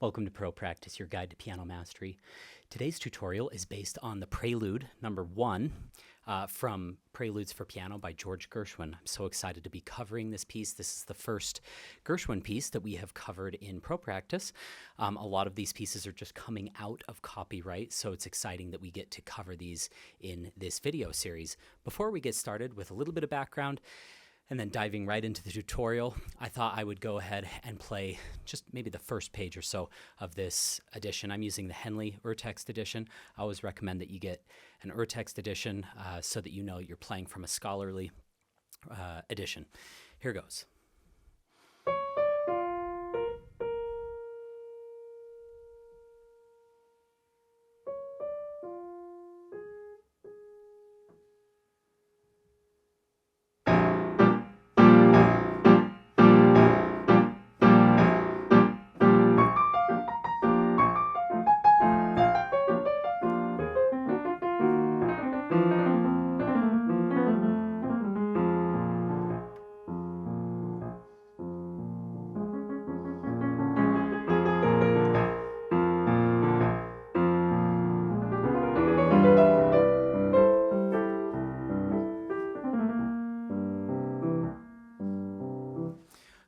Welcome to Pro Practice, your guide to piano mastery. Today's tutorial is based on the Prelude No.1 from Preludes for Piano by George Gershwin. I'm so excited to be covering this piece. This is the first Gershwin piece that we have covered in Pro Practice. A lot of these pieces are just coming out of copyright, so it's exciting that we get to cover these in this video series. Before we get started with a little bit of background, and then diving right into the tutorial, I thought I would go ahead and play just maybe the first page or so of this edition. I'm using the Henley Urtext edition. I always recommend that you get an Urtext edition so that you know you're playing from a scholarly edition. Here goes.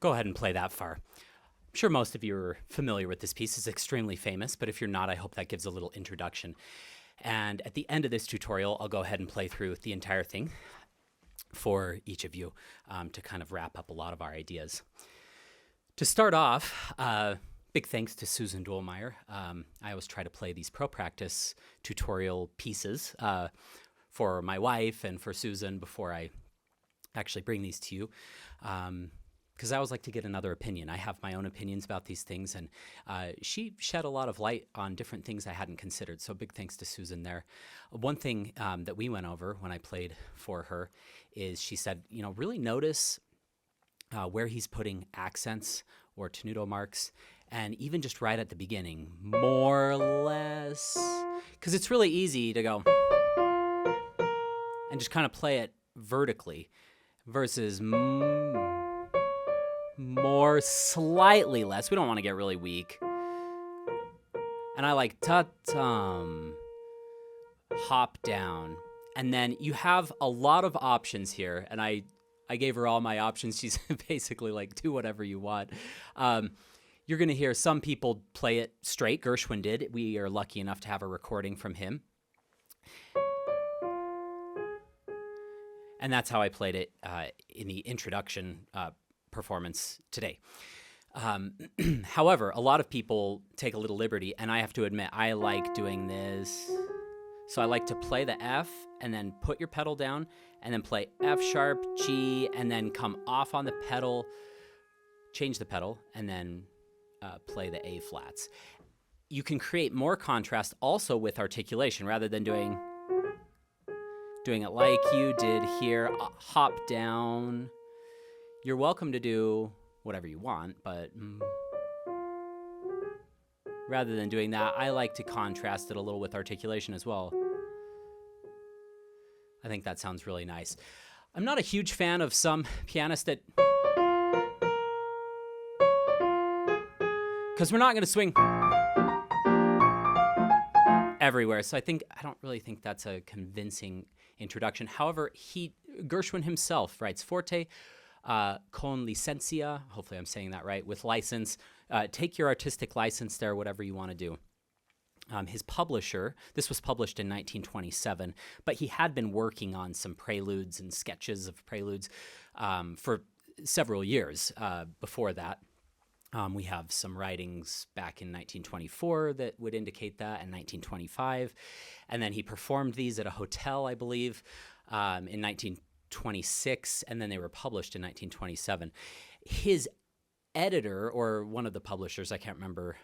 Go ahead and play that far. I'm sure most of you are familiar with this piece. It's extremely famous, but if you're not, I hope that gives a little introduction. And at the end of this tutorial, I'll go ahead and play through the entire thing for each of you to kind of wrap up a lot of our ideas. To start off, big thanks to Susan Dolmeyer. I always try to play these Pro Practice tutorial pieces for my wife and for Susan before I actually bring these to you. Because I always like to get another opinion. I have my own opinions about these things, and she shed a lot of light on different things I hadn't considered, so big thanks to Susan there. One thing that we went over when I played for her is she said, you know, really notice where he's putting accents or tenuto marks, and even just right at the beginning, more or less, because it's really easy to go and just kind of play it vertically versus more, slightly less. We don't want to get really weak. And I like ta-tum, hop down. And then you have a lot of options here. And I gave her all my options. She's basically like, do whatever you want. You're going to hear some people play it straight. Gershwin did. We are lucky enough to have a recording from him. And that's how I played it in the introduction performance today. However, a lot of people take a little liberty, and I have to admit, I like doing this. So I like to play the F and then put your pedal down and then play F sharp, G, and then come off on the pedal, change the pedal, and then play the A flats. You can create more contrast also with articulation rather than doing it like you did here, hop down. You're welcome to do whatever you want, but rather than doing that, I like to contrast it a little with articulation as well. I think that sounds really nice. I'm not a huge fan of some pianists that, because we're not going to swing everywhere, so I don't really think that's a convincing introduction. However, Gershwin himself writes forte, con licencia, hopefully I'm saying that right, with license. Take your artistic license there, whatever you want to do. His publisher, this was published in 1927, but he had been working on some preludes and sketches of preludes for several years before that. We have some writings back in 1924 that would indicate that, in 1925. And then he performed these at a hotel, I believe, in 1926, and then they were published in 1927. His editor, or one of the publishers, I can't remember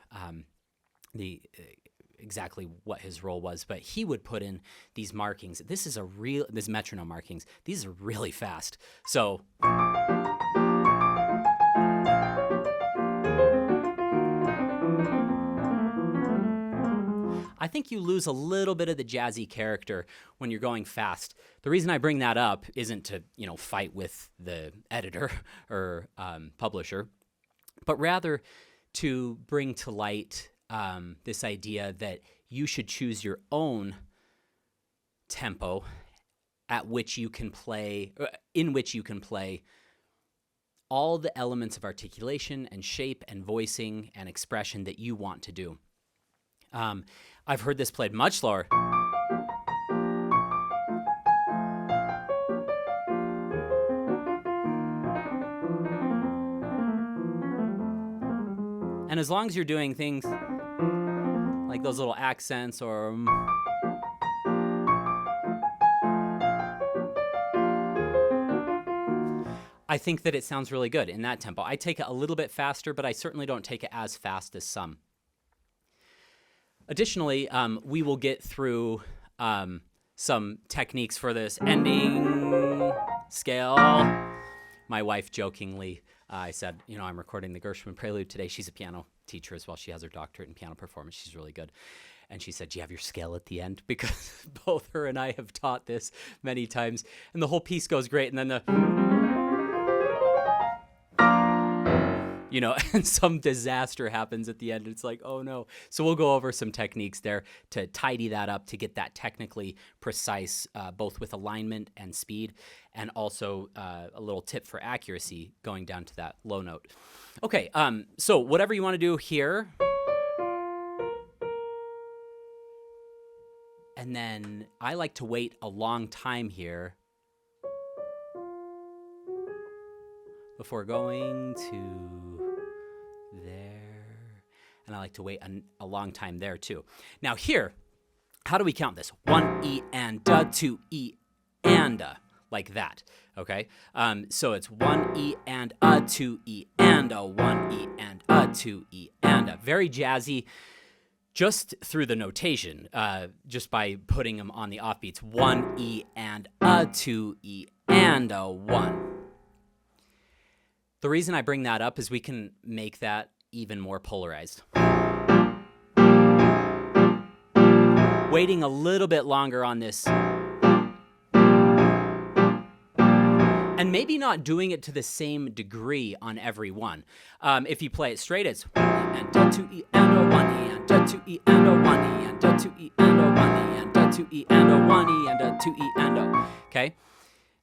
exactly what his role was, but he would put in these markings. These metronome markings. These are really fast. So I think you lose a little bit of the jazzy character when you're going fast. The reason I bring that up isn't to, fight with the editor or publisher, but rather to bring to light this idea that you should choose your own tempo at which you can play, in which you can play all the elements of articulation and shape and voicing and expression that you want to do. I've heard this played much slower. And as long as you're doing things like those little accents or I think that it sounds really good in that tempo. I take it a little bit faster, but I certainly don't take it as fast as some. Additionally, we will get through some techniques for this ending scale. My wife jokingly, I said, I'm recording the Gershwin Prelude today. She's a piano teacher as well. She has her doctorate in piano performance. She's really good. And she said, do you have your scale at the end? Because both her and I have taught this many times. And the whole piece goes great. And then and some disaster happens at the end. It's like, oh no. So we'll go over some techniques there to tidy that up, to get that technically precise, both with alignment and speed, and also a little tip for accuracy going down to that low note. Okay, so whatever you want to do here. And then I like to wait a long time here before going to there. And I like to wait a long time there too. Now here, how do we count this? 1 E and da, 2 E and a, like that, okay? So it's 1 E and a, 2 E and a, 1 E and a, 2 E and a. Very jazzy, just through the notation, just by putting them on the offbeats. 1 E and a, 2 E and a, 1. The reason I bring that up is we can make that even more polarized. Waiting a little bit longer on this. And maybe not doing it to the same degree on every one. If you play it straight, it's 1 E and da, 2 E and a, 1 E and da, 2 E and a, 1 E and da, 2 E and a, 1 E and da, 2 E and a, 1 E and da, 2 E and a. Okay?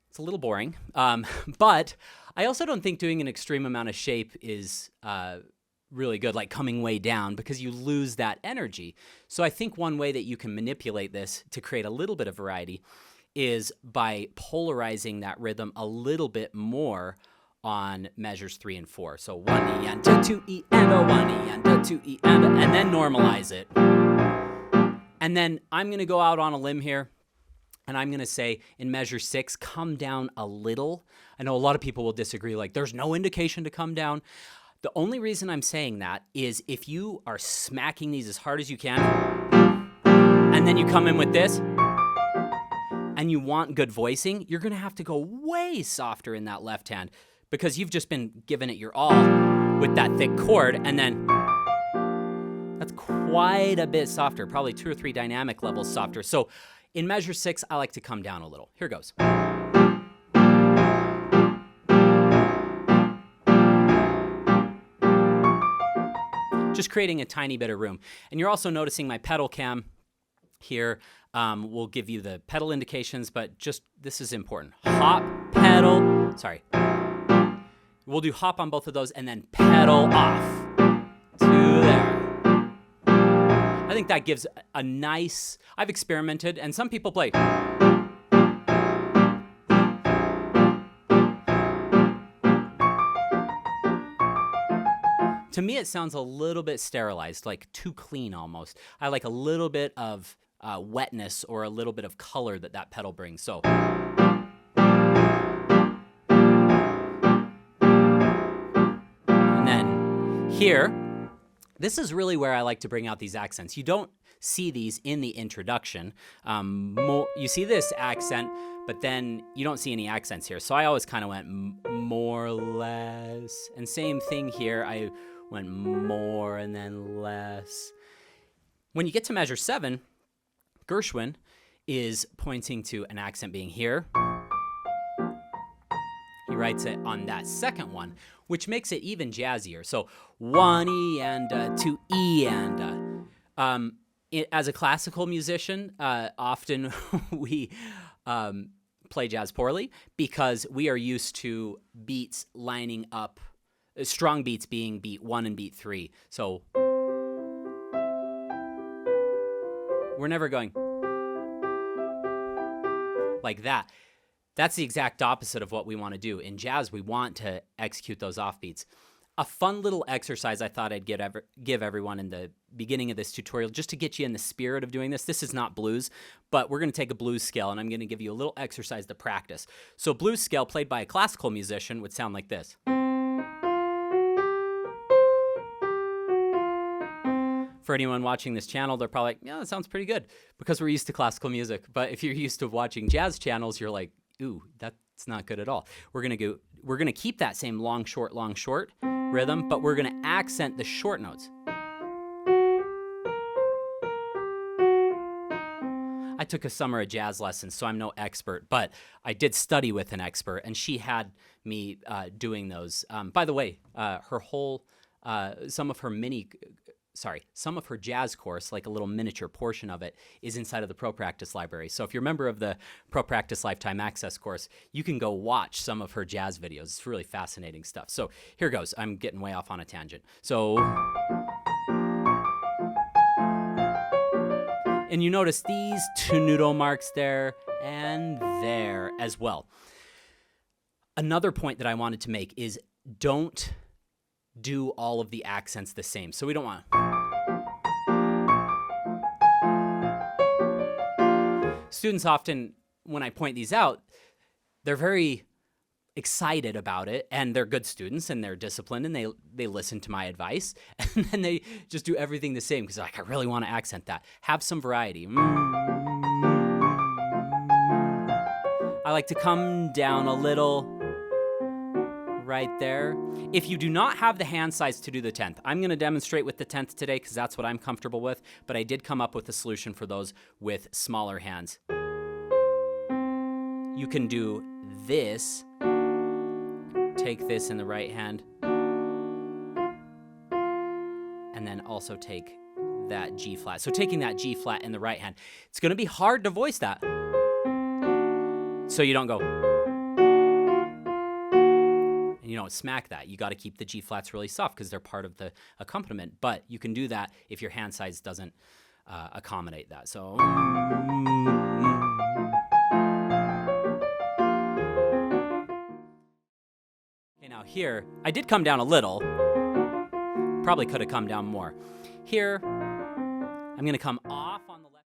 It's a little boring. But I also don't think doing an extreme amount of shape is really good, like coming way down, because you lose that energy. So I think one way that you can manipulate this to create a little bit of variety is by polarizing that rhythm a little bit more on measures 3 and 4. So 1 E and da, 2 E and a, 1 E and da, 2 E and a, and then normalize it. And then I'm going to go out on a limb here. And I'm going to say in measure 6, come down a little. I know a lot of people will disagree, like there's no indication to come down. The only reason I'm saying that is if you are smacking these as hard as you can, and then you come in with this, and you want good voicing, you're going to have to go way softer in that left hand because you've just been giving it your all with that thick chord, and then that's quite a bit softer, probably 2 or 3 dynamic levels softer. So in measure 6, I like to come down a little. Here goes. Just creating a tiny bit of room. And you're also noticing my pedal cam here will give you the pedal indications, but just this is important. Hop, pedal, sorry. We'll do hop on both of those and then pedal off to there. I think that gives a nice, I've experimented, and some people play. To me, it sounds a little bit sterilized, like too clean almost. I like a little bit of wetness or a little bit of color that pedal brings. So. And then here, this is really where I like to bring out these accents. You don't see these in the introduction. You see this accent, but then you don't see any accents here. So I always kind of went more or less. And same thing here. I went more and then less. When you get to measure 7, Gershwin is pointing to an accent being here, he writes it on that second one, which makes it even jazzier. So 1 E and 2 E and as a classical musician, often we play jazz poorly because we are used to beats lining up, strong beats being beat 1 and beat 3. So we're never going like that. That's the exact opposite of what we want to do. In jazz, we want to execute those offbeats. A fun little exercise I thought I'd give everyone in the beginning of this tutorial, just to get you in the spirit of doing this. This is not blues, but we're going to take a blues scale, and I'm going to give you a little exercise to practice. So blues scale played by a classical musician would sound like this. For anyone watching this channel, they're probably like, yeah, that sounds pretty good, because we're used to classical music. But if you're used to watching jazz channels, you're like, ooh, that's not good at all. We're gonna keep that same long, short rhythm, but we're gonna accent the short notes. I took a summer of jazz lessons, so I'm no expert, but I did study with an expert, and she had me doing those. By the way, some of her jazz course, like a little miniature portion of it, is inside of the Pro Practice library. So if you're a member of the Pro Practice Lifetime Access course, you can go watch some of her jazz videos. It's really fascinating stuff. So here goes. I'm getting way off on a tangent. So, and you notice these tenuto marks there and there as well. Another point that I wanted to make is don't do all of the accents the same. So we don't want. Students often, when I point these out, they're very excited about it, and they're good students and they're disciplined and they listen to my advice, and then they just do everything the same because like, I really want to accent that. Have some variety. I like to come down a little right there. If you do not have the hand size to do the 10th, I'm going to demonstrate with the 10th today because that's what I'm comfortable with, but I did come up with a solution for those with smaller hands. You can do this, take this in the right hand, and then also take that G flat. So taking that G flat in the right hand, it's going to be hard to voice that. So you don't go, and you don't smack that. You got to keep the G flats really soft because they're part of the accompaniment, but you can do that if your hand size doesn't accommodate that. So. Now here, I did come down a little, probably could have come down more. Here, I'm going to come off